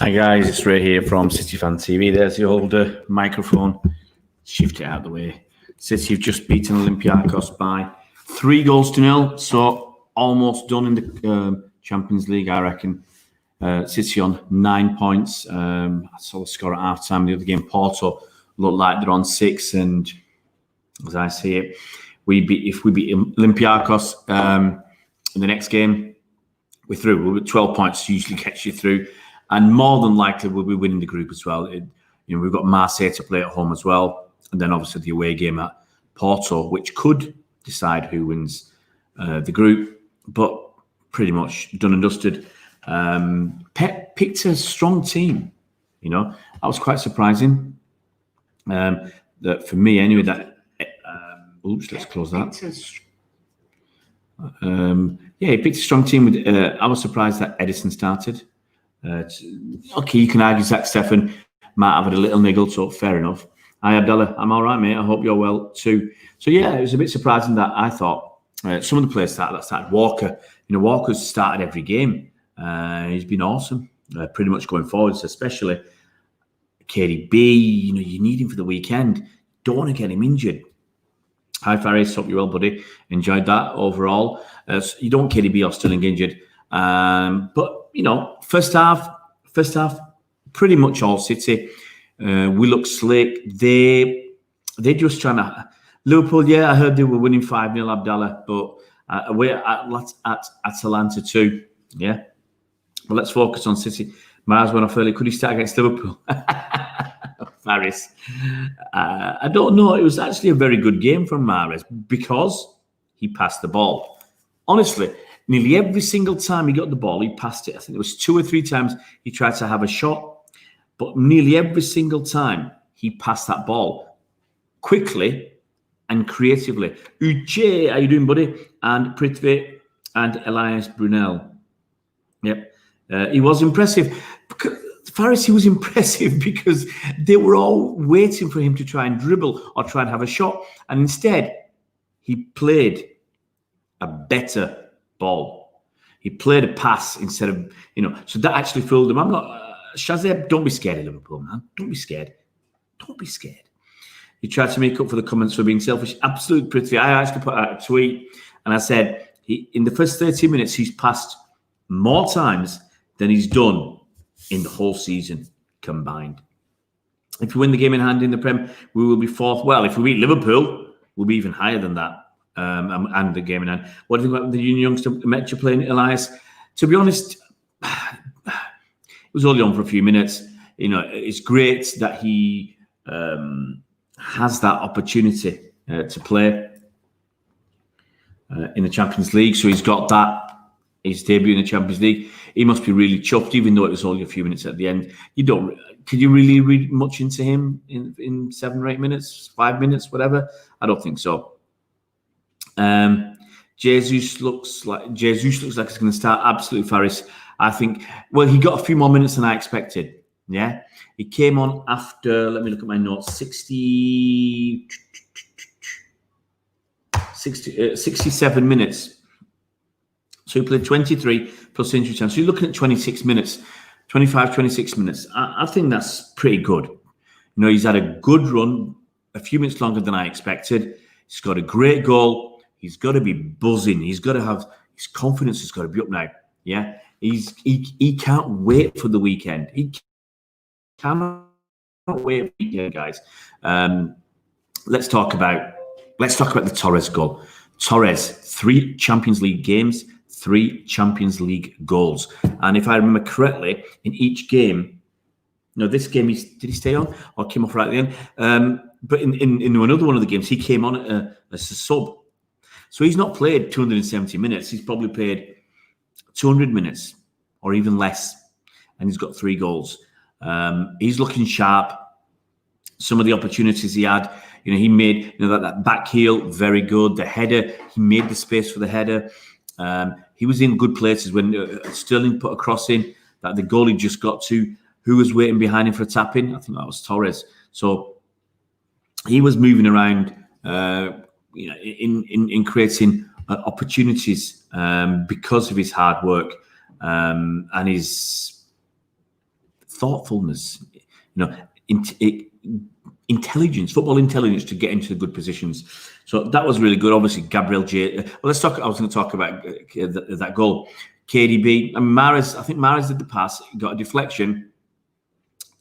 Hi guys, it's Ray here from City Fan TV. There's the older microphone. Shift it out of the way. City have just beaten Olympiacos by 3-0, so almost done in the Champions League, I reckon. City on 9 points. I saw the score at half-time. The other game, Porto, looked like they're on 6, and as I see it, if we beat Olympiacos in the next game, we're through. We're 12 points usually gets you through. And more than likely, we'll be winning the group as well. We've got Marseille to play at home as well. And then obviously the away game at Porto, which could decide who wins the group. But pretty much done and dusted. Pep picked a strong team. That was quite surprising. That for me anyway, let's close that. He picked a strong team. I was surprised that Edison started. Okay, you can argue Zach Steffen might have had a little niggle, so fair enough. Hi, Abdallah. I'm all right, mate. I hope you're well too. So, it was a bit surprising that I thought some of the players started. Walker, Walker's started every game. He's been awesome, pretty much going forwards, especially KDB. You need him for the weekend. Don't want to get him injured. Hi, Faris. Hope you're well, buddy. Enjoyed that overall. You don't want KDB or Sterling injured. But first half, pretty much all City. We look slick. They're just trying to. Liverpool, I heard they were winning 5-0, Abdallah, but away at Atalanta too. Yeah. But let's focus on City. Mars went off early. Could he start against Liverpool? Faris. I don't know. It was actually a very good game from Mahrez because he passed the ball. Honestly, nearly every single time he got the ball, he passed it. I think there was 2 or 3 times he tried to have a shot, but nearly every single time he passed that ball quickly and creatively. Uche, how you doing, buddy? And Prithvi and Elias Brunel. Yep. He was impressive. Faris, he was impressive because they were all waiting for him to try and dribble or try and have a shot. And instead, he played a better ball. He played a pass instead of, so that actually fooled him. I'm not, Shazeb, don't be scared of Liverpool, man. Don't be scared. Don't be scared. He tried to make up for the comments for being selfish. Absolute pretty. I actually put out a tweet and I said, in the first 30 minutes, he's passed more times than he's done in the whole season combined. If we win the game in hand in the Prem, we will be 4th. Well, if we beat Liverpool, we'll be even higher than that. And the game in hand. What do you think about the youngster Metcha playing, Elias? To be honest, it was only on for a few minutes. It's great that he has that opportunity to play in the Champions League. So he's got that. His debut in the Champions League. He must be really chuffed, even though it was only a few minutes at the end. Can you really read much into him in 7 or 8 minutes, 5 minutes, whatever? I don't think so. Jesus looks like he's going to start. Absolutely, Faris. I think. Well, he got a few more minutes than I expected. Yeah, he came on after. Let me look at my notes. 67 minutes. So he played 23 plus injury time. So you're looking at 26 minutes, 26 minutes. I think that's pretty good. He's had a good run, a few minutes longer than I expected. He's got a great goal. He's got to be buzzing. He's got to have his confidence has got to be up now. Yeah, he can't wait for the weekend. He cannot wait for the weekend, guys. Let's talk about the Torres goal. Torres, 3 Champions League games, 3 Champions League goals, and if I remember correctly, in each game, this game did he stay on or came off right at the end? But in another one of the games, he came on as a sub. So he's not played 270 minutes. He's probably played 200 minutes or even less. And he's got 3 goals. He's looking sharp. Some of the opportunities he had, he made, that back heel, very good. The header, he made the space for the header. He was in good places when Sterling put a cross in that the goalie just got to. Who was waiting behind him for a tap in? I think that was Torres. So he was moving around, in creating opportunities because of his hard work and his thoughtfulness, intelligence, football intelligence to get into the good positions. So that was really good. Obviously, Gabriel J. Well, let's talk. I was going to talk about that goal. KDB and Mahrez. I think Mahrez did the pass. He got a deflection,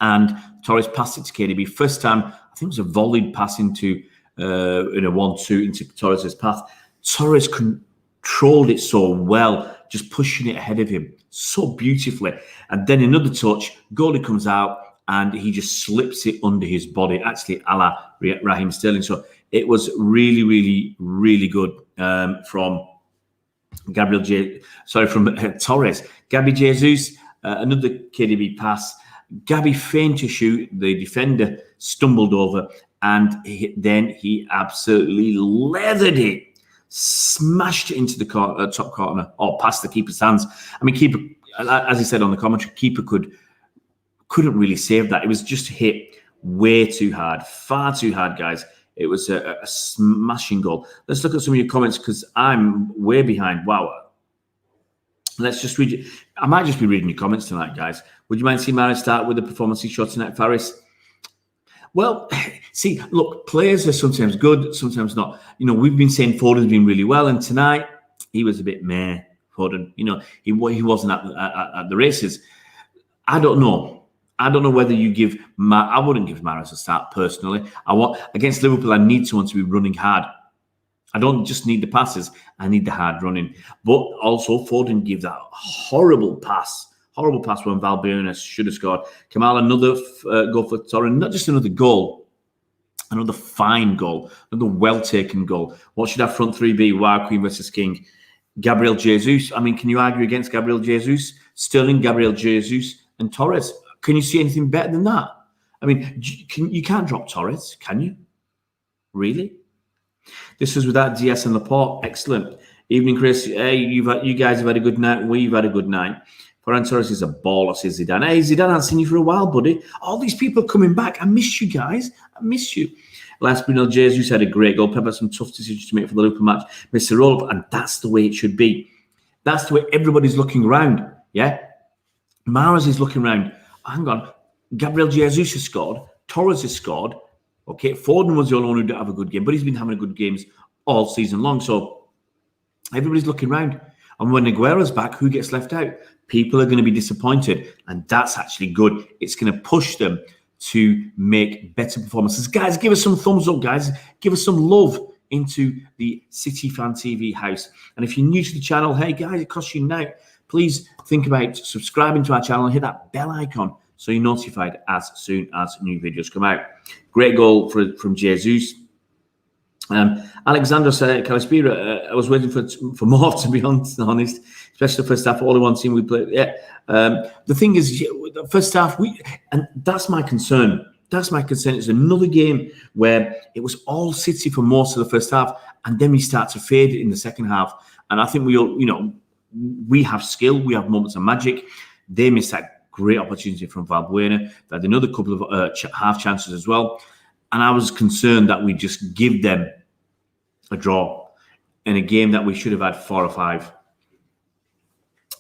and Torres passed it to KDB. First time, I think it was a volleyed pass into in a 1-2 into Torres' path. Torres controlled it so well, just pushing it ahead of him so beautifully. And then another touch, goalie comes out, and he just slips it under his body, actually a la Raheem Sterling. So it was really, really, really good from Torres. Gabby Jesus, another KDB pass. Gabby feigned to shoot. The defender stumbled over, and then he absolutely leathered it, smashed it into the top corner, or past the keeper's hands. I mean, keeper, as he said on the commentary, keeper couldn't really save that. It was just hit way too hard, far too hard, guys. It was a smashing goal. Let's look at some of your comments because I'm way behind. Wow. Let's just read it. I might just be reading your comments tonight, guys. Would you mind seeing Mahrez start with the performance he showed tonight, Faris? Well, see, look, players are sometimes good, sometimes not. We've been saying Foden's been really well, and tonight he was a bit meh, Foden. He wasn't at the races. I don't know whether you give. I wouldn't give Mahrez a start personally. Against Liverpool, I need someone to be running hard. I don't just need the passes; I need the hard running. But also, Foden gave that horrible pass when Valbuena should have scored. Kamal, another goal for Torres. Not just another goal, another fine goal, another well-taken goal. What should our front three be? Wild Queen versus King. Gabriel Jesus. I mean, can you argue against Gabriel Jesus? Sterling, Gabriel Jesus, and Torres. Can you see anything better than that? I mean, you can't drop Torres, can you? Really? This was without Diaz and Laporte. Excellent. Evening, Chris. Hey, you guys have had a good night. We've had a good night. Ferran Torres is a baller, says Zidane. Hey, Zidane, I haven't seen you for a while, buddy. All these people coming back. I miss you guys. I miss you. Last Bruno Jesus had a great goal. Pep had some tough decisions to make for the Liverpool match. Mr. Roll-up, and that's the way it should be. That's the way everybody's looking around. Yeah? Mahrez is looking around. Hang on. Gabriel Jesus has scored. Torres has scored. Okay, Foden was the only one who didn't have a good game, but he's been having good games all season long. So everybody's looking around. And when Aguero's back, who gets left out? People are going to be disappointed. And that's actually good. It's going to push them to make better performances. Guys, give us some thumbs up, guys. Give us some love into the City Fan TV house. And if you're new to the channel, hey, guys, it costs you now. Please think about subscribing to our channel and hit that bell icon so you're notified as soon as new videos come out. Great goal from Jesus. Alexander Calispira, I was waiting for more, to be honest, especially the first half. All in one team we played. Yeah. The thing is, the first half, and that's my concern. That's my concern. It's another game where it was all City for most of the first half, and then we start to fade in the second half. And I think we have skill, we have moments of magic. They missed that great opportunity from Valbuena. They had another couple of half chances as well. And I was concerned that we just give them a draw in a game that we should have had 4 or 5.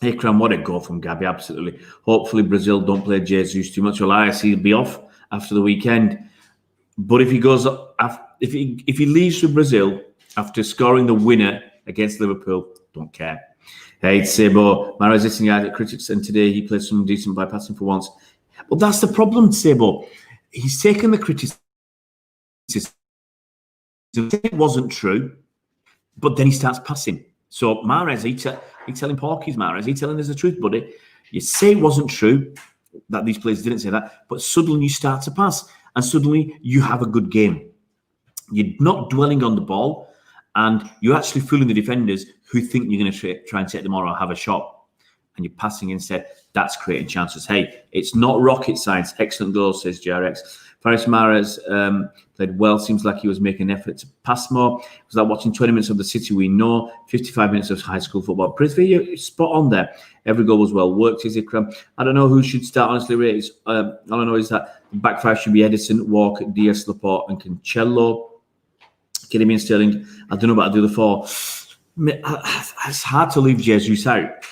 Ikram, what a goal from Gabby, absolutely. Hopefully Brazil don't play Jesus too much. Well, I see he'll be off after the weekend. But if he goes, if he leaves for Brazil after scoring the winner against Liverpool, don't care. Hey, it's Sebo. Mahrez is at critics, and today he played some decent by passing for once. But that's the problem, Sebo. He's taken the criticism. It wasn't true, but then he starts passing. So Mahrez, he telling Porky's Mahrez, he telling us the truth, buddy. You say it wasn't true, that these players didn't say that, but suddenly you start to pass, and suddenly you have a good game. You're not dwelling on the ball, and you're actually fooling the defenders who think you're going to try and take them on or have a shot, and you're passing instead. That's creating chances. Hey, it's not rocket science. Excellent goal, says JRX. Faris Mahrez played well. Seems like he was making an effort to pass more. It was like watching 20 minutes of the City we know, 55 minutes of high school football. Prithvi, you're spot on there. Every goal was well worked, is Ikram. I don't know who should start, honestly, Ray. All I know is that the back five should be Edison, Walker, Diaz, Laporte, and Cancelo. Kidding me and Sterling. I don't know about the other 4. It's hard to leave Jesus out,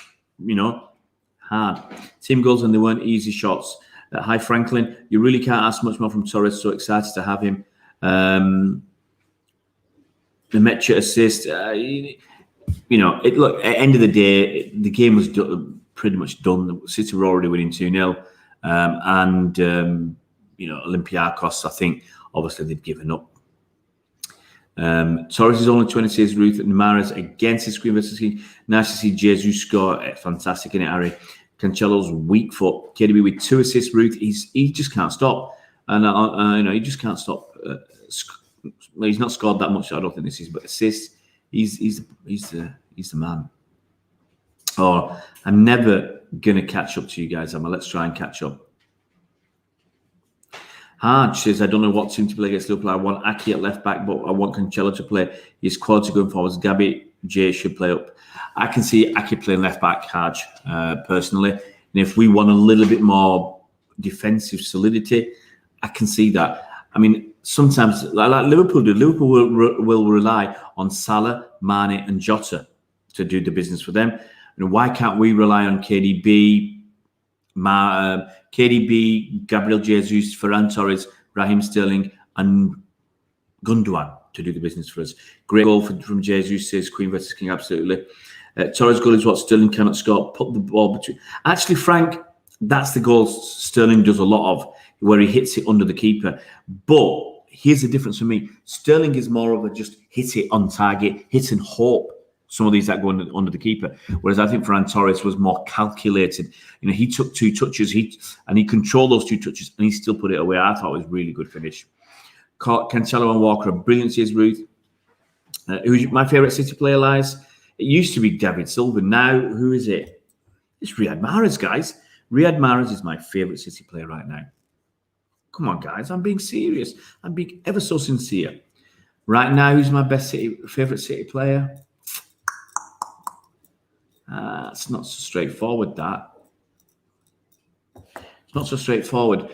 hard. Team goals, and they weren't easy shots. Hi, Franklin. You really can't ask much more from Torres. So excited to have him. The Metcha assist. Look, at the end of the day, the game was pretty much done. City were already winning 2-0. Olympiacos, I think, obviously they'd given up. Torres is only 20 saves. Ruth and Mahrez against his screen versus King. Nice to see Jesus score. Fantastic, isn't it, Harry? Cancelo's weak foot. KDB with 2 assists. Ruth, he just can't stop, and he just can't stop. He's not scored that much. I don't think this is, but assists. He's the man. Oh, I'm never gonna catch up to you guys, Emma. Let's try and catch up. Hard says, I don't know what team to play against Liverpool. I want Aki at left back, but I want Cancelo to play. His quality going forwards. Gabby Jay should play up. I can see Aki playing left back, Haj, personally. And if we want a little bit more defensive solidity, I can see that. I mean, sometimes, like Liverpool do, Liverpool will rely on Salah, Mane, and Jota to do the business for them. Why can't we rely on KDB, Gabriel Jesus, Ferran Torres, Raheem Sterling, and Gundogan to do the business for us? Great goal from Jesus, says Queen versus King, absolutely. Torres' goal is what Sterling cannot score. Put the ball between. Actually, Frank, that's the goal Sterling does a lot of, where he hits it under the keeper. But here's the difference for me. Sterling is more of a just hit it on target, hit and hope. Some of these that go under the keeper, whereas I think Ferran Torres was more calculated. He took 2 touches, he controlled those 2 touches, and he still put it away. I thought it was a really good finish. Cancelo and Walker, a brilliant is Ruth. Who's my favourite City player, Lies? It used to be David Silva. Now, who is it? It's Riyad Mahrez, guys. Riyad Mahrez is my favourite City player right now. Come on, guys. I'm being serious. I'm being ever so sincere. Right now, who's my favourite City player? It's not so straightforward, that. It's not so straightforward.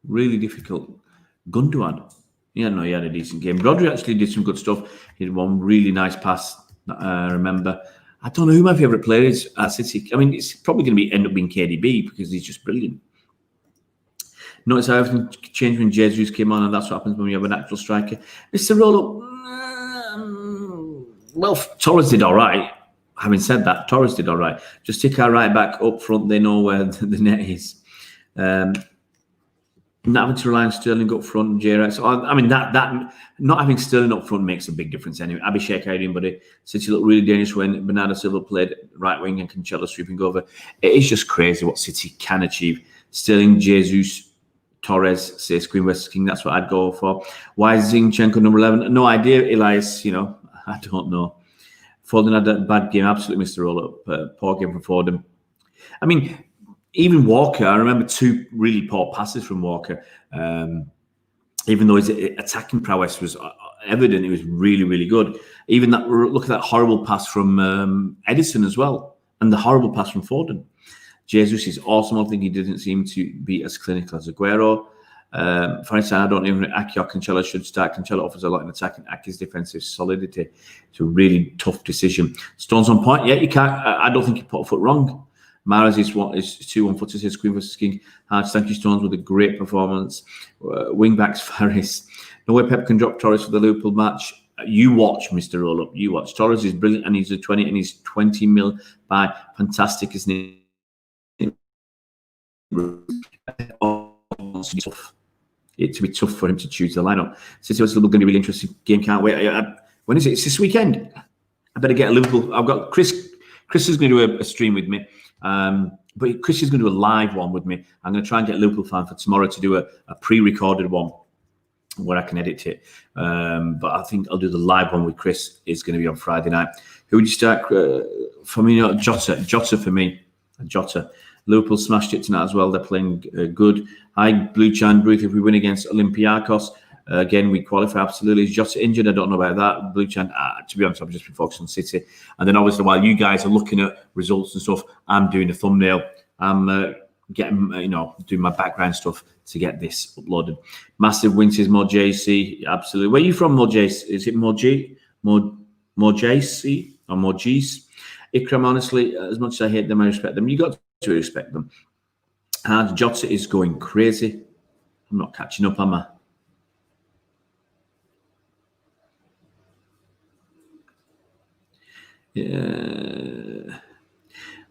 Really difficult. Gundogan. Yeah, no, he had a decent game. Rodri actually did some good stuff. He had one really nice pass, I remember. I don't know who my favourite player is at City. I mean, it's probably going to end up being KDB because he's just brilliant. Notice how everything changed when Jesus came on, and that's what happens when we have an actual striker. Mr. Roll-up, well, Torres did all right. Having said that, Torres did all right. Just stick our right back up front. They know where the net is. Not having to rely on Sterling up front, J-Rex. So, I mean, that not having Sterling up front makes a big difference anyway. Abhishek, how you doing, buddy? City looked really dangerous when Bernardo Silva played right wing and Cancelo sweeping over. It is just crazy what City can achieve. Sterling, Jesus, Torres, says Queen versus King. That's what I'd go for. Why is Zinchenko number 11? No idea, Elias. I don't know. Foden had a bad game. Absolutely missed the roll-up. Poor game from Foden. I mean, even Walker, I remember 2 really poor passes from Walker. Even though his attacking prowess was evident, it was really, really good. Even that, look at that horrible pass from Edison as well, and the horrible pass from Foden. Jesus is awesome. I think he didn't seem to be as clinical as Aguero. For instance, I don't even Aki or Cancelo should start. Cancelo offers a lot in attacking. Aki's defensive solidity. It's a really tough decision. Stones on point. Yeah, you can't. I don't think he put a foot wrong. Mahrez is 2-1 footed. His Queen versus King. Thank you, Stones, with a great performance. Wing backs, Faris. No way Pep can drop Torres for the Liverpool match. You watch, Mr. Roll-up. You watch. Torres is brilliant, and he's a 20, and he's 20 mil by. Fantastic, isn't he? It to be tough for him to choose the lineup. City was going to be a really interesting game. Can't wait. When is it? It's this weekend. I better get a Liverpool. I've got Chris. Chris is going to do a stream with me. But Chris is going to do a live one with me. I'm going to try and get a Liverpool fan for tomorrow to do a pre-recorded one where I can edit it. But I think I'll do the live one with Chris. It's going to be on Friday night. Who would you start? For me, Jota for me. Jota. Liverpool smashed it tonight as well. They're playing good. Hi, Blue Chan Ruth. If we win against Olympiacos, again, we qualify absolutely. Is Jota injured? I don't know about that. Blue Chan, to be honest, I've just been focused on City. And then obviously, while you guys are looking at results and stuff, I'm doing a thumbnail. I'm getting, doing my background stuff to get this uploaded. Massive win says Mo JC. Absolutely. Where are you from, Mo JC? Is it Mo G? Mo Morjace or Morjis. Ikram, honestly, as much as I hate them, I respect them. You got to respect them. And Jota is going crazy. I'm not catching up, am I?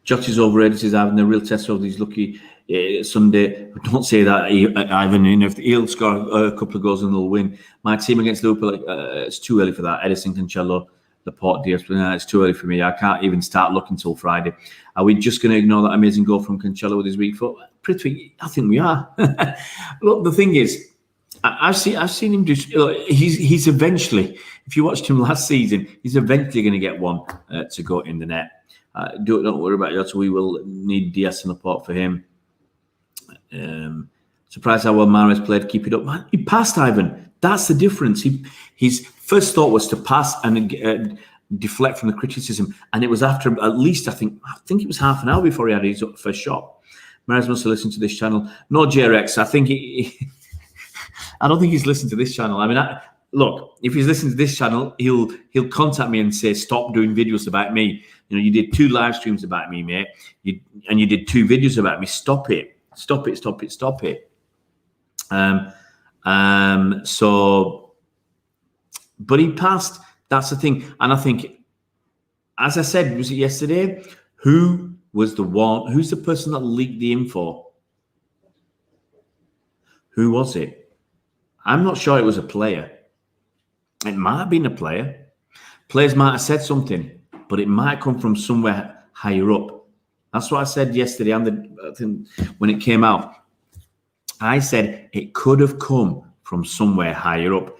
Jota's overrated. He's having a real test of these lucky Sunday. Don't say that, Ivan. If he'll score a couple of goals and they'll win. My team against Liverpool, it's too early for that. Edison, Cancelo, Laporte, Diaz. It's too early for me. I can't even start looking till Friday. Are we just going to ignore that amazing goal from Cancelo with his weak foot? Pretty, I think we are. Look, the thing is, I've seen him do. He's eventually. If you watched him last season, he's eventually going to get one to go in the net. Don't worry about Jota. We will need Diaz and Laporte for him. Surprised how well Mahrez played. Keep it up, man. He passed, Ivan. That's the difference. His first thought was to pass and deflect from the criticism, and it was after at least I think it was half an hour before he had his first shot. Mahrez must have listened to this channel. No, JRX. I think I don't think he's listened to this channel. I mean, look, if he's listening to this channel, he'll contact me and say, "Stop doing videos about me. You know, you did 2 live streams about me, mate. You did 2 videos about me. Stop it. Stop it. Stop it. Stop it." So, but he passed. That's the thing. And I think, as I said, was it yesterday? Who was the one? Who's the person that leaked the info? Who was it? I'm not sure it was a player. It might have been a player. Players might have said something, but it might come from somewhere higher up. That's what I said yesterday. When it came out, I said it could have come from somewhere higher up.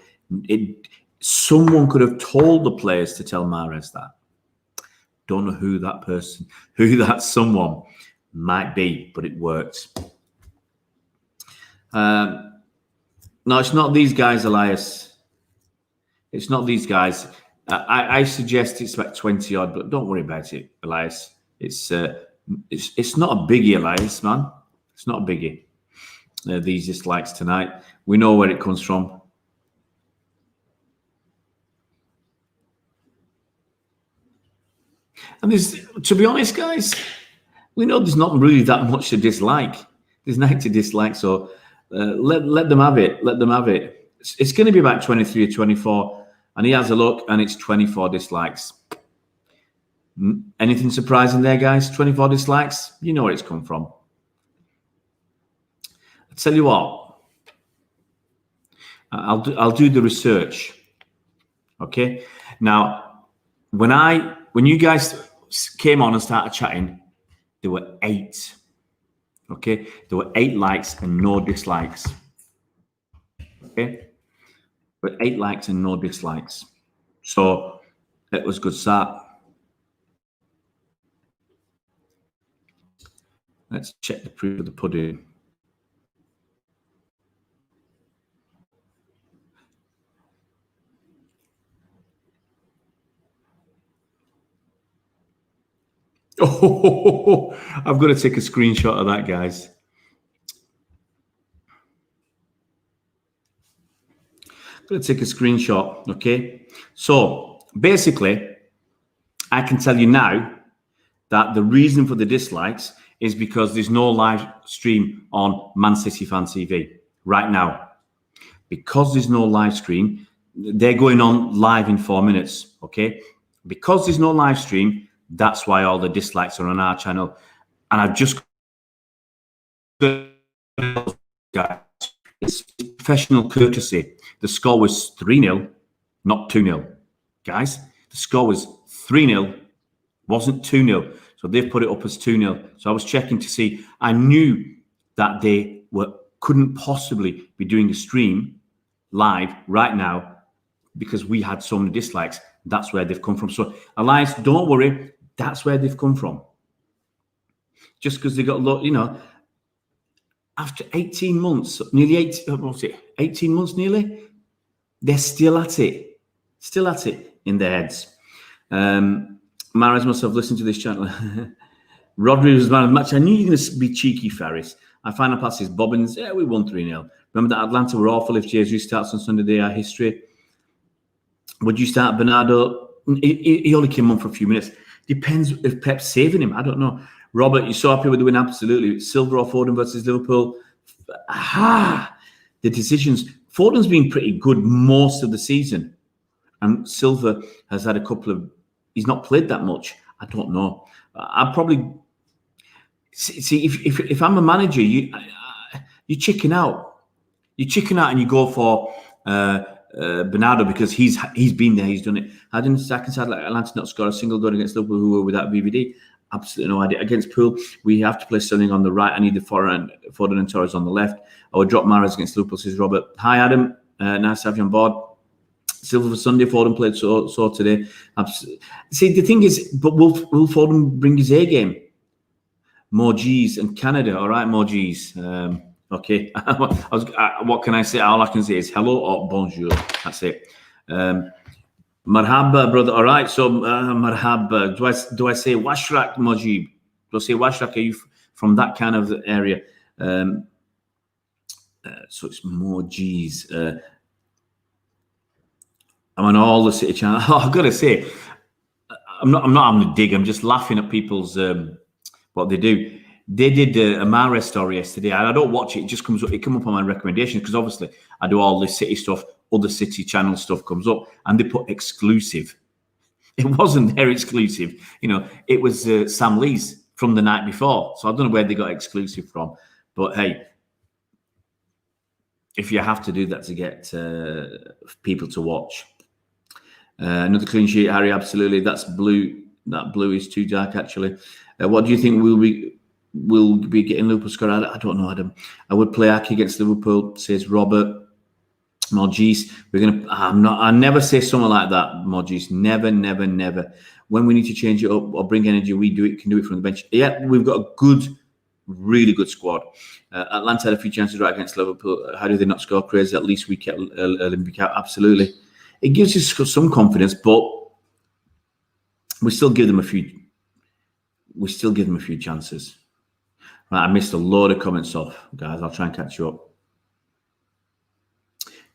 Someone could have told the players to tell Mahrez that. Don't know who that someone might be, but it worked. No, it's not these guys, Elias. It's not these guys. I suggest it's about 20 odd, but don't worry about it, Elias. It's not a biggie, Elias, man. It's not a biggie. These dislikes tonight. We know where it comes from. And to be honest, guys, we know there's not really that much to dislike. There's nothing to dislike, so let them have it. Let them have it. It's going to be about 23 or 24, and he has a look, and it's 24 dislikes. Anything surprising there, guys? 24 dislikes. You know where it's come from. I'll tell you what. I'll do the research. Okay. Now, when you guys came on and started chatting, there were 8. Okay, there were 8 likes and no dislikes. Okay, but 8 likes and no dislikes. So it was a good start. Let's check the proof of the pudding. Oh, I've got to take a screenshot of that, guys. I'm going to take a screenshot, okay? So, basically, I can tell you now that the reason for the dislikes is because there's no live stream on Man City Fan TV right now. Because there's no live stream, they're going on live in 4 minutes, okay? Because there's no live stream, that's why all the dislikes are on our channel. And I've just... It's professional courtesy. The score was 3-0, not 2-0. Guys, the score was 3-0, wasn't 2-0. So they've put it up as 2-0. So I was checking to see. I knew that they couldn't possibly be doing a stream live right now because we had so many dislikes. That's where they've come from. So, Elias, don't worry. That's where they've come from. Just because they got a lot, you know, after 18 months, nearly 18 months nearly, they're still at it. Still at it in their heads. Mahrez must have listened to this channel. Rodri was man of the match. I knew you were going to be cheeky, Ferris. I final passes, Bobbins. Yeah, we won 3-0. Remember that Atlanta were awful. If Jesus starts on Sunday, they are history. Would you start Bernardo he only came on for a few minutes. Depends if Pep's saving him. I don't know. Robert, you so happy with the win? Absolutely. Silva or Foden versus Liverpool? The decisions. Foden's been pretty good most of the season. And Silva has had a couple of... He's not played that much. I don't know. I probably... See, if I'm a manager, you chicken out. You chicken out and you go for Bernardo because he's been there, he's done it. How did the second side like Atlanta not score a single goal against Liverpool who were without VVD? Absolutely no idea. Against Poole, we have to play Sterling on the right. I need the Foden and Torres on the left. I would drop Mahrez against Liverpool, says Robert. Hi, Adam. Nice to have you on board. Silver for Sunday. Foden played so today. See, the thing is, but will Foden bring his A game? More G's and Canada. All right, more G's. Okay. What can I say? All I can say is hello or bonjour. That's it. Marhaba, brother. All right. So, marhaba. Do I say Washrak, Mojib? Do I say Washrak? Are you from that kind of area? So it's more G's. I'm on all the City channel. Oh, I've got to say, I'm not having a dig. I'm just laughing at people's what they do. They did a Mahrez story yesterday, and I don't watch it. It just comes up. It comes up on my recommendations because obviously I do all the City stuff. Other City channel stuff comes up, and they put exclusive. It wasn't their exclusive. You know, it was Sam Lee's from the night before. So I don't know where they got exclusive from. But hey, if you have to do that to get people to watch. Another clean sheet, Harry, absolutely. That's blue. That blue is too dark, actually. What do you think we'll be getting Liverpool score? I don't know, Adam. I would play Aki against Liverpool, says Robert. Morgis, I never say something like that, Morgis. Never. When we need to change it up or bring energy, we can do it from the bench. Yeah, we've got a really good squad. Atlanta had a few chances right against Liverpool. How do they not score? Crazy. At least we kept Olympiacos. Absolutely. It gives us some confidence, but we still give them a few chances. Right, I missed a load of comments off, guys. I'll try and catch you up.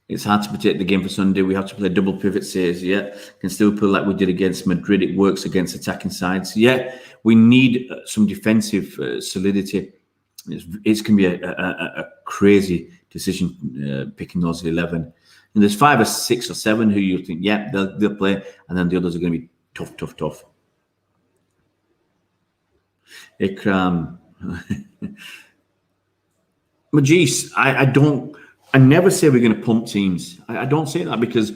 It's hard to predict the game for Sunday. We have to play double pivot, says, yeah. Can still pull like we did against Madrid. It works against attacking sides. Yeah, we need some defensive solidity. It's going to be a crazy decision picking those 11. And there's 5 or 6 or 7 who you think, yeah, they'll play. And then the others are going to be tough. Ikram. Majis, I never say we're going to pump teams. I don't say that because,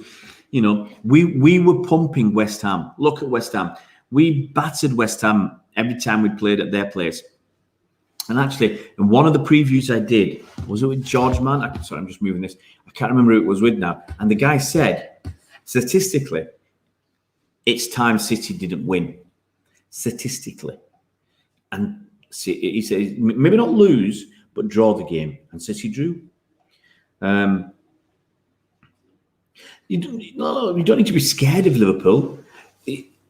you know, we were pumping West Ham. Look at West Ham. We battered West Ham every time we played at their place. And actually, in one of the previews I did, was it with George Mann? Sorry, I'm just moving this. I can't remember who it was with now. And the guy said, statistically, it's time City didn't win. Statistically. And he said, maybe not lose, but draw the game. And City drew. You don't need to be scared of Liverpool.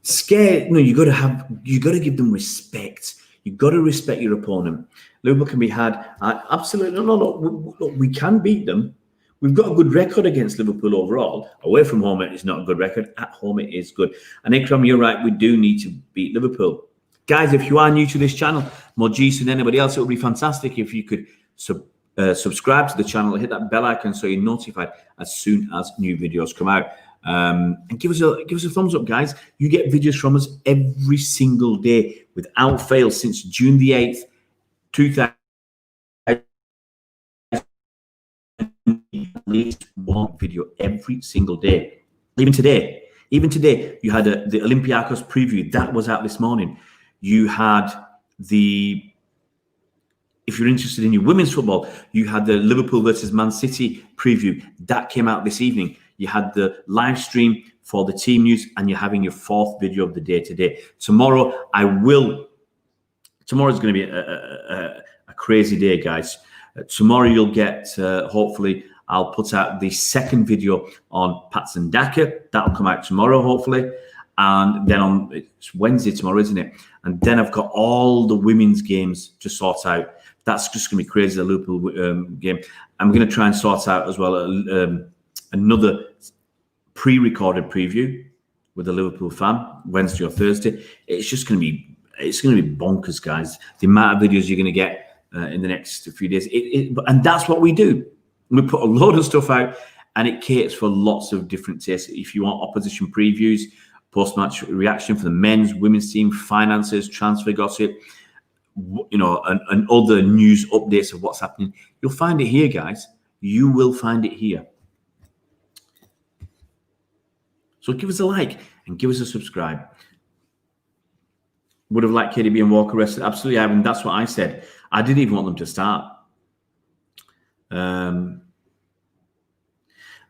Scared? No, you got to give them respect. You've got to respect your opponent. Liverpool can be had. Absolutely, no. Look, we can beat them. We've got a good record against Liverpool overall. Away from home, it's not a good record. At home, it is good. And Ikram, you're right. We do need to beat Liverpool, guys. If you are new to this channel, Mojis and anybody else, it would be fantastic if you could subscribe to the channel, hit that bell icon so you're notified as soon as new videos come out. And give us a thumbs up, guys. You get videos from us every single day without fail since June the 8th, 2000. At least one video every single day. Even today, you had the Olympiacos preview that was out this morning. You had if you're interested in your women's football, you had the Liverpool versus Man City preview that came out this evening. You had the live stream for the team news, and you're having your 4th video of the day today. Tomorrow is going to be a crazy day, guys. Tomorrow you'll get, hopefully, I'll put out the 2nd video on Patson Daka. That'll come out tomorrow, hopefully. And then it's Wednesday tomorrow, isn't it? And then I've got all the women's games to sort out. That's just going to be crazy, the Liverpool game. I'm going to try and sort out as well another pre-recorded preview with a Liverpool fan, Wednesday or Thursday. It's going to be bonkers, guys. The amount of videos you're going to get in the next few days, and that's what we do. We put a load of stuff out, and it caters for lots of different tastes. If you want opposition previews, post-match reaction for the men's, women's team, finances, transfer gossip, and other news updates of what's happening, you'll find it here, guys. You will find it here. So give us a like and give us a subscribe. Would have liked KDB and Walker rested. Absolutely, Ivan. That's what I said. I didn't even want them to start.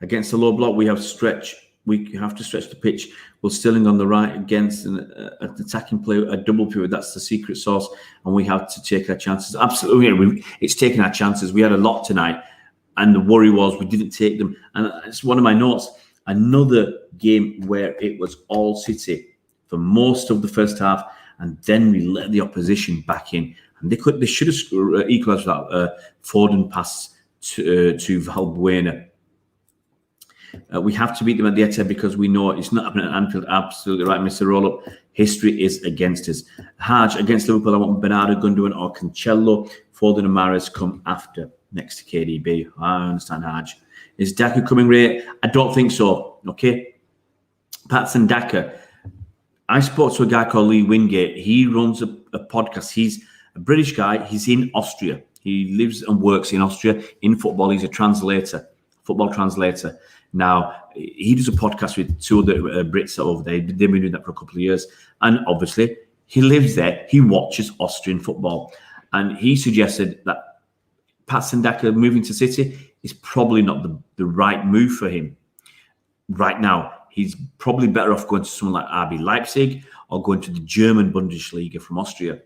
Against the low block, we have to stretch the pitch. We're Sterling on the right against an attacking player, a double pivot. That's the secret sauce, and we have to take our chances. Absolutely, it's taking our chances. We had a lot tonight, and the worry was we didn't take them. And it's one of my notes. Another game where it was all City for most of the first half, and then we let the opposition back in, and they should have equalised that Foden pass to Valbuena. We have to beat them at the Etihad because we know it's not happening at Anfield. Absolutely right, Mr. Roll-Up. History is against us. Haj, against Liverpool, I want Bernardo, Gundogan or Cancelo. Foden and Mahrez come after, next to KDB. I understand, Haj. Is Daka coming, Ray? I don't think so, okay? Patson Daka. I spoke to a guy called Lee Wingate. He runs a podcast. He's a British guy. He's in Austria. He lives and works in Austria in football. He's a translator, football translator. Now, he does a podcast with two other Brits over there. They've been doing that for a couple of years. And obviously, he lives there. He watches Austrian football. And he suggested that Patson Daka moving to City is probably not the right move for him right now. He's probably better off going to someone like RB Leipzig or going to the German Bundesliga from Austria,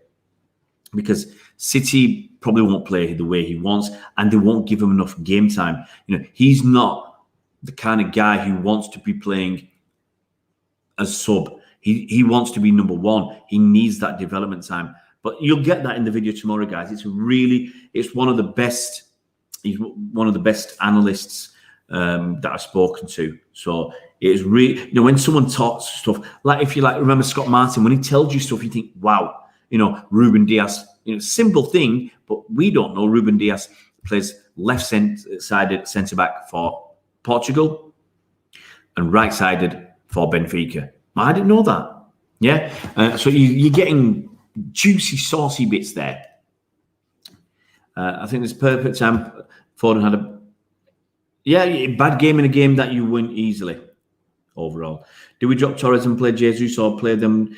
because City probably won't play the way he wants, and they won't give him enough game time. He's not the kind of guy who wants to be playing as sub. He wants to be number one. He needs that development time. But you'll get that in the video tomorrow, guys. It's one of the best. He's one of the best analysts that I've spoken to. So it is really, when someone talks stuff, like if you remember Scott Martin, when he tells you stuff, you think, wow, Ruben Dias, simple thing, but we don't know Ruben Dias plays left-sided centre-back for Portugal and right-sided for Benfica. I didn't know that. Yeah. So you're getting juicy, saucy bits there. I think it's perfect time. Foden had a bad game in a game that you win easily overall. Do we drop Torres and play Jesus or play them?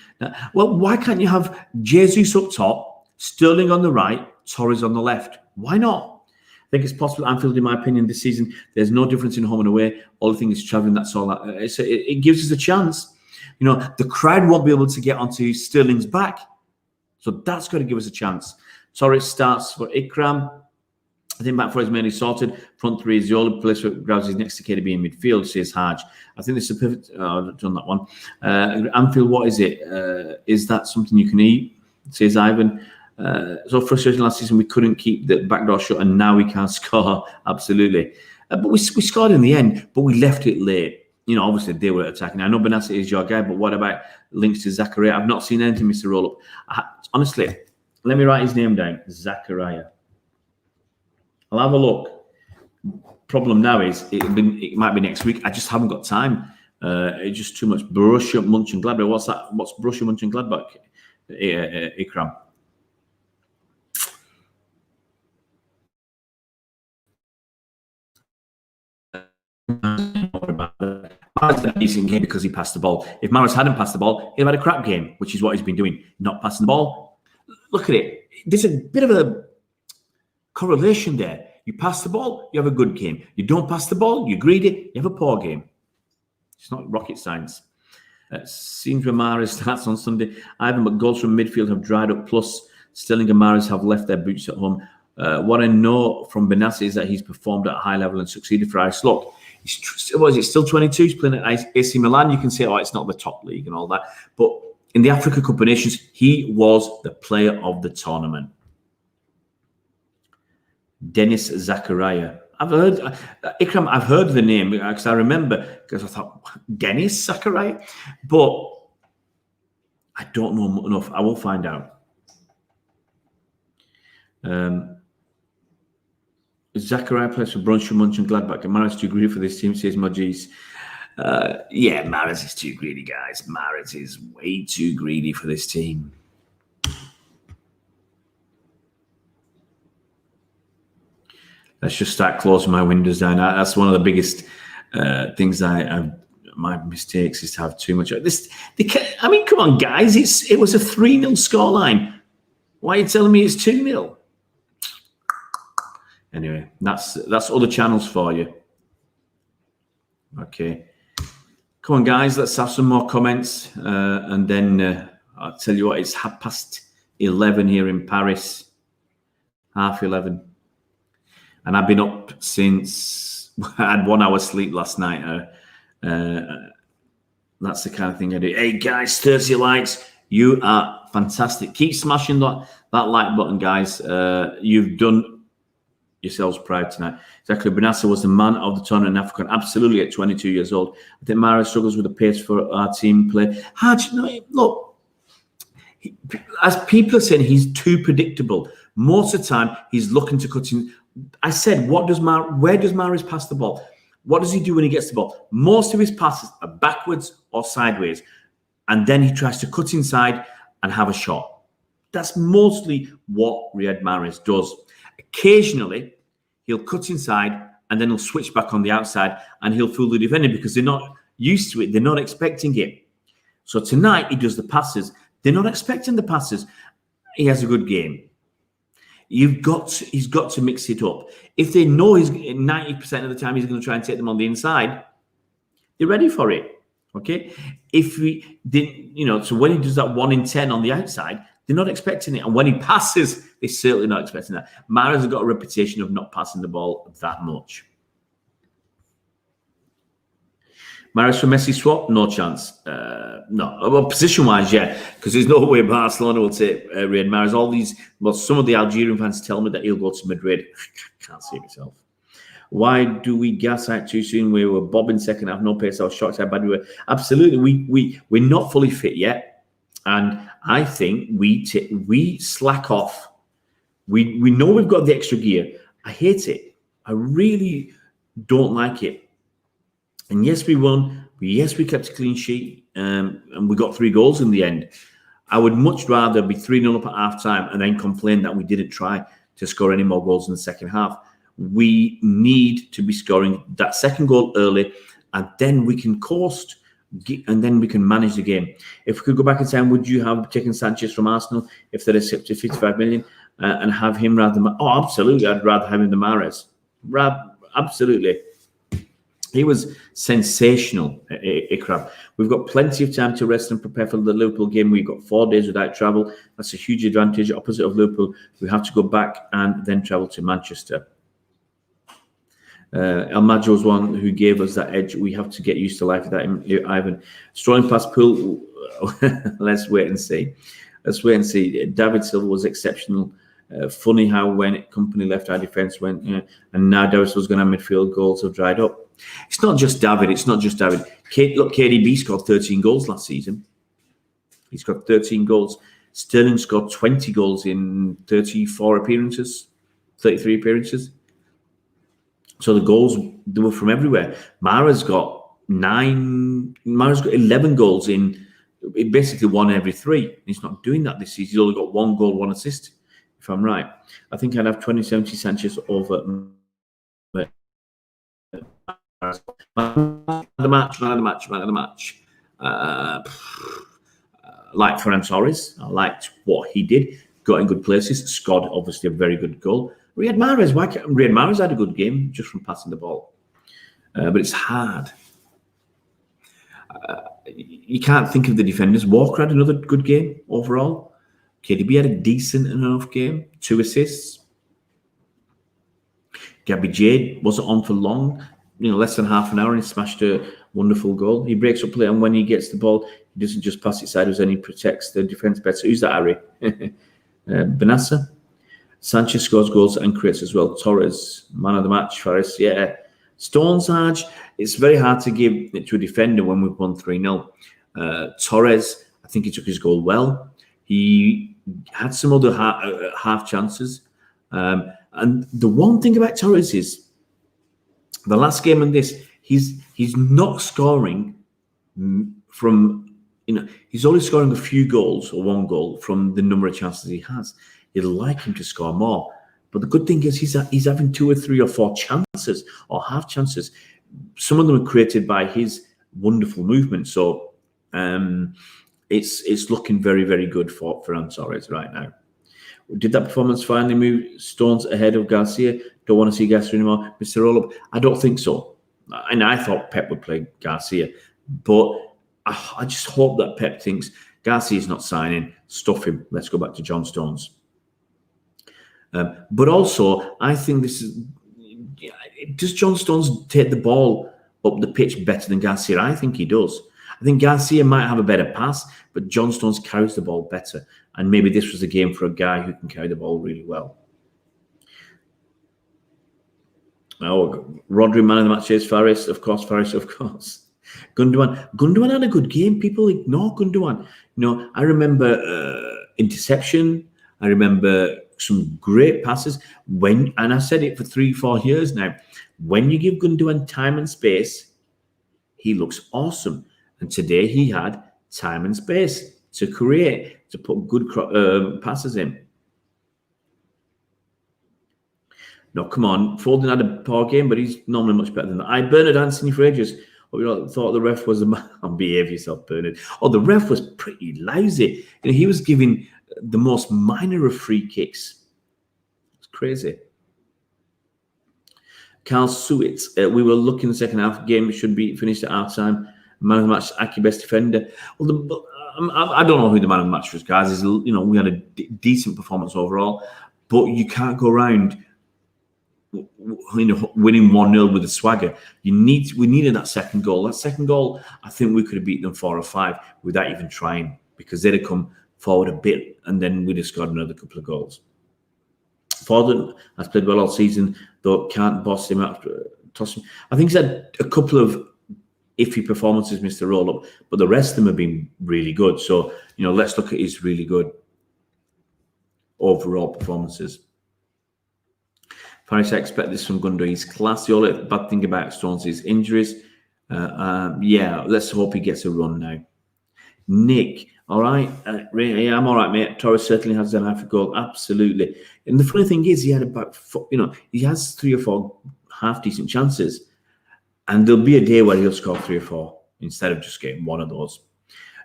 Well, why can't you have Jesus up top, Sterling on the right, Torres on the left? Why not? I think it's possible at Anfield, in my opinion, this season. There's no difference in home and away. All the thing is travelling, that's all. It gives us a chance. The crowd won't be able to get onto Sterling's back. So that's got to give us a chance. Torres starts for Ikram. I think back four is mainly sorted. Front three is the only place where Grouse is next to KDB in midfield, says Haj. I think this is a perfect. I've done that one. Anfield, what is it? Is that something you can eat? Says Ivan. So frustrating last season, we couldn't keep the back door shut, and now we can't score. Absolutely. But we scored in the end, but we left it late. Obviously they were attacking. I know Benassi is your guy, but what about links to Zakaria? I've not seen anything, Mr. Roll-Up. Honestly, let me write his name down. Zakaria. I'll have a look. Problem now is it might be next week. I just haven't got time. It's just too much. Borussia Mönchengladbach. What's that? What's Borussia Mönchengladbach? Ikram. Mahrez had a decent game because he passed the ball. If Mahrez hadn't passed the ball, he'd have had a crap game, which is what he's been doing, not passing the ball. Look at it. There's a bit of a correlation there. You pass the ball, you have a good game. You don't pass the ball, you're greedy, you have a poor game. It's not rocket science. Seems where Mahrez starts on Sunday. Ivan, but goals from midfield have dried up. Plus, Sterling and Mahrez have left their boots at home. What I know from Benassi is that he's performed at a high level and succeeded for Ice. Look, what is it, still 22? He's playing at AC Milan. You can say, it's not the top league and all that. But in the Africa Cup of Nations, he was the player of the tournament. Dennis Zakaria. I've heard Ikram. I've heard the name because I remember, because I thought Dennis Zachariah, but I don't know enough. I will find out. Zachariah plays for Borussia Mönchengladbach. And Mahrez too greedy for this team, says Mojis. Yeah, Mahrez is too greedy, guys. Mahrez is way too greedy for this team. Let's just start closing my windows down. That's one of the biggest things my mistakes is to have too much. I mean, come on, guys. It was a 3-0 scoreline. Why are you telling me it's 2-0? Anyway, that's other channels for you. Okay. Come on, guys. Let's have some more comments. And then I'll tell you what, it's 11:30 here in Paris. 11:30. And I've been up since I had 1 hour sleep last night. That's the kind of thing I do. Hey, guys, 30 likes. You are fantastic. Keep smashing that like button, guys. You've done yourselves proud tonight. Exactly. Benassa was the man of the tournament in Africa. Absolutely, at 22 years old. I think Mahrez struggles with the pace for our team play. Look, as people are saying, he's too predictable. Most of the time, he's looking to cut in. I said, where does Mahrez pass the ball? What does he do when he gets the ball? Most of his passes are backwards or sideways. And then he tries to cut inside and have a shot. That's mostly what Riyad Mahrez does. Occasionally, he'll cut inside and then he'll switch back on the outside and he'll fool the defender because they're not used to it. They're not expecting it. So tonight, he does the passes. They're not expecting the passes. He has a good game. He's got to mix it up. If they know he's 90% of the time he's going to try and take them on the inside, they're ready for it. Okay? If we didn't, so when he does that 1 in 10 on the outside, they're not expecting it. And when he passes, they're certainly not expecting that. Mahrez has got a reputation of not passing the ball that much. Mahrez for Messi swap? No chance. No. Well, position-wise, yeah, because there's no way Barcelona will take Riyad Mahrez. Some of the Algerian fans tell me that he'll go to Madrid. Can't see it myself. Why do we gas out too soon? We were bobbing second half, no pace. I was shocked how bad we were. Absolutely, we're not fully fit yet, and I think we slack off. We know we've got the extra gear. I hate it. I really don't like it. And yes, we won. Yes, we kept a clean sheet, and we got 3 goals in the end. I would much rather be 3-0 up at half time and then complain that we didn't try to score any more goals in the second half. We need to be scoring that second goal early, and then we can coast, and then we can manage the game. If we could go back in time, would you have taken Sanchez from Arsenal if they'd accepted 55 million and have him rather than... Oh, absolutely. I'd rather have him than Mahrez. Absolutely. He was sensational, Ikram. We've got plenty of time to rest and prepare for the Liverpool game. We've got 4 days without travel. That's a huge advantage. Opposite of Liverpool, we have to go back and then travel to Manchester. El Maggio was one who gave us that edge. We have to get used to life without him, Ivan. Strolling past Pool, let's wait and see. David Silva was exceptional. Funny how when Company left, our defence went, and now David was going to have midfield. Goals have dried up. It's not just David. Look, KDB scored 13 goals last season. He scored 13 goals. Sterling scored 20 goals in 34 appearances, 33 appearances. So the goals, they were from everywhere. Mahrez got 11 goals in basically 1 every 3. He's not doing that this season. He's only got 1 goal, 1 assist, if I'm right. I think I'd have 2070 Sanchez over man of the match. Like Ferran Torres, I liked what he did. Got in good places. Scored obviously a very good goal. Riyad Mahrez had a good game just from passing the ball, but it's hard. You can't think of the defenders. Walker had another good game overall. KDB had a decent enough game, 2 assists. Gabby Jade wasn't on for long, less than half an hour, and he smashed a wonderful goal. He breaks up play, and when he gets the ball, he doesn't just pass it sideways, and he protects the defence better. Who's that, Harry? Benassa? Sanchez scores goals and creates as well. Torres, man of the match, Faris, yeah. Stones, Arch, it's very hard to give it to a defender when we've won 3-0. Torres, I think he took his goal well. He had some other half chances. And the one thing about Torres is, the last game in this, he's not scoring from, he's only scoring a few goals or one goal from the number of chances he has. You'd like him to score more. But the good thing is he's having 2 or 3 or 4 chances or half chances. Some of them are created by his wonderful movement. So it's looking very, very good for Torres right now. Did that performance finally move Stones ahead of Garcia? Don't want to see Garcia anymore, Mr. Roll-Up? I don't think so. And I thought Pep would play Garcia. But I just hope that Pep thinks Garcia's not signing. Stuff him. Let's go back to John Stones. But also, I think this is... Does John Stones take the ball up the pitch better than Garcia? I think he does. I think Garcia might have a better pass, but John Stones carries the ball better. And maybe this was a game for a guy who can carry the ball really well. Oh, Rodri, man of the match is Faris, of course. Gundogan had a good game. People ignore Gundogan. I remember interception. I remember some great passes. And I said it for 3-4 years now. When you give Gundogan time and space, he looks awesome. And today he had time and space to create, to put good passes in. No, come on. Foden had a poor game, but he's normally much better than that. Bernard Anthony for ages. Thought the ref was a man. Behave yourself, Bernard. The ref was pretty lousy. He was giving the most minor of free kicks. It's crazy. Carl Suet. We were looking the second half. Game should be finished at half time. Man of the match, Aki best defender. I don't know who the man of the match was, guys. We had a decent performance overall, but you can't go around winning 1-0 with a swagger. We needed that second goal. That second goal, I think we could have beaten them 4 or 5 without even trying, because they'd have come forward a bit and then we'd have scored another couple of goals. Foden has played well all season, though can't boss him out. Toss him. I think he's had a couple of iffy performances, Mr. Roll-Up, but the rest of them have been really good. So, let's look at his really good overall performances. Paris, I expect this from Gundogan. He's class. The only bad thing about Stones is injuries. Yeah, let's hope he gets a run now. Nick, all right. Yeah, I'm all right, mate. Torres certainly has an half a goal. Absolutely. And the funny thing is, he had about, he has 3 or 4 half-decent chances. And there'll be a day where he'll score 3 or 4 instead of just getting one of those.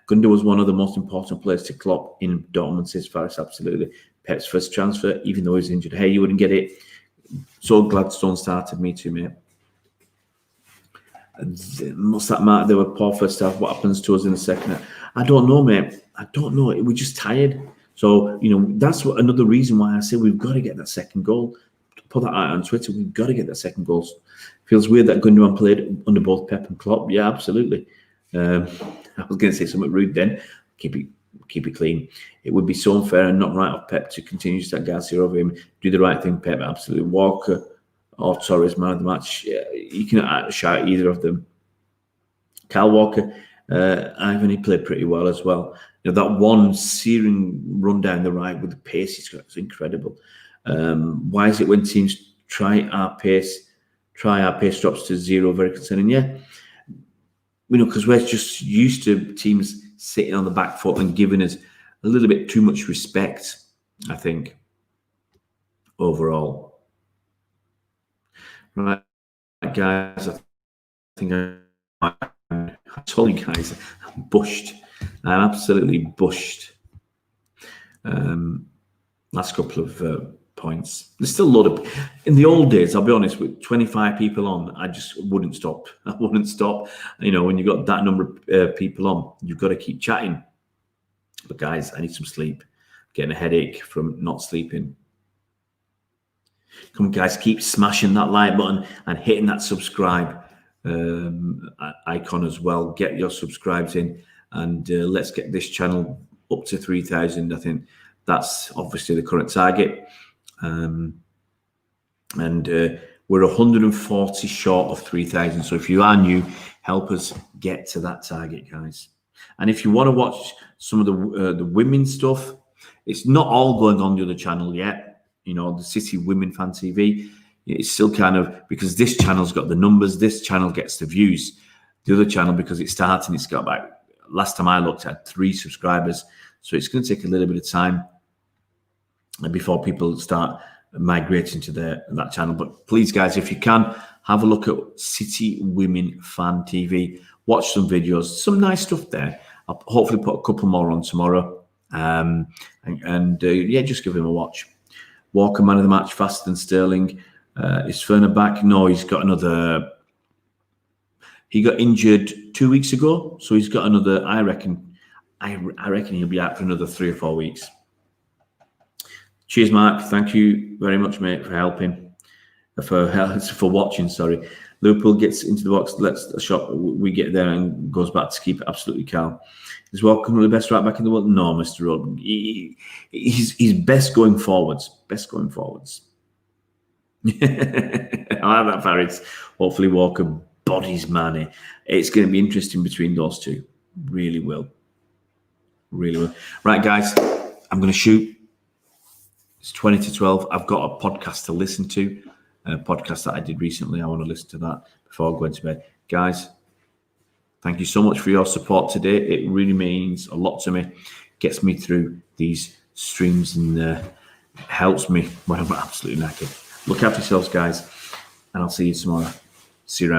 Gundogan was one of the most important players to Klopp in Dortmund, says Faris. Absolutely. Pep's first transfer, even though he's injured. Hey, you wouldn't get it. So glad Stone started. Me too, mate. Must that matter? They were poor first half. What happens to us in the second half? I don't know, mate. I don't know. We're just tired. So, that's another reason why I say we've got to get that second goal. Put that out on Twitter. We've got to get that second goal. Feels weird that Gundogan played under both Pep and Klopp. Yeah, absolutely. I was going to say something rude then. Keep it clean. It would be so unfair and not right of Pep to continue to start Garcia over him. Do the right thing, Pep. Absolutely. Walker or Torres, man of the match. Yeah, you can shout either of them. Kyle Walker, Ivan, he played pretty well as well. That one searing run down the right with the pace he's got is incredible. Why is it when teams try our pace drops to 0? Very concerning. Yeah, because we're just used to teams sitting on the back foot and giving us a little bit too much respect, I think, overall. Right, guys, I think I told you guys, I'm bushed. I'm absolutely bushed. Last couple of points. There's still a lot of... In the old days, I'll be honest, with 25 people on, I just wouldn't stop. I wouldn't stop. When you've got that number of people on, you've got to keep chatting. But guys, I need some sleep. Getting a headache from not sleeping. Come on, guys, keep smashing that like button and hitting that subscribe icon as well. Get your subscribes in and let's get this channel up to 3,000. I think that's obviously the current target. And we're 140 short of 3,000. So if you are new, help us get to that target, guys. And if you want to watch some of the women's stuff, it's not all going on the other channel yet. You know, the City Women Fan TV. It's still kind of, because this channel's got the numbers, this channel gets the views. The other channel, because it's starting, it's got about, last time I looked, at 3 subscribers. So it's going to take a little bit of time before people start migrating to that channel. But please, guys, if you can, have a look at City Women Fan TV. Watch some videos, some nice stuff there. I'll hopefully put a couple more on tomorrow. Yeah, just give him a watch. Walker, man of the match, faster than Sterling. Is Ferner back? No, he's got another. He got injured 2 weeks ago, so he's got another. I reckon he'll be out for another 3 or 4 weeks. Cheers, Mark. Thank you very much, mate, for helping, for watching. Sorry. Liverpool gets into the box, lets the shot. We get there and goes back to keep it absolutely calm. Is Walker one of the best right back in the world? No, Mr. Roden. He's best going forwards. Best going forwards. I like that, Farid. Hopefully Walker bodies Mane. It's going to be interesting between those two. Really will. Really will. Right, guys, I'm going to shoot. It's 20 to 12. I've got a podcast to listen to. A podcast that I did recently. I want to listen to that before going to bed. Guys, thank you so much for your support today. It really means a lot to me. Gets me through these streams and helps me when I'm absolutely knackered. Look after yourselves, guys, and I'll see you tomorrow. See you around.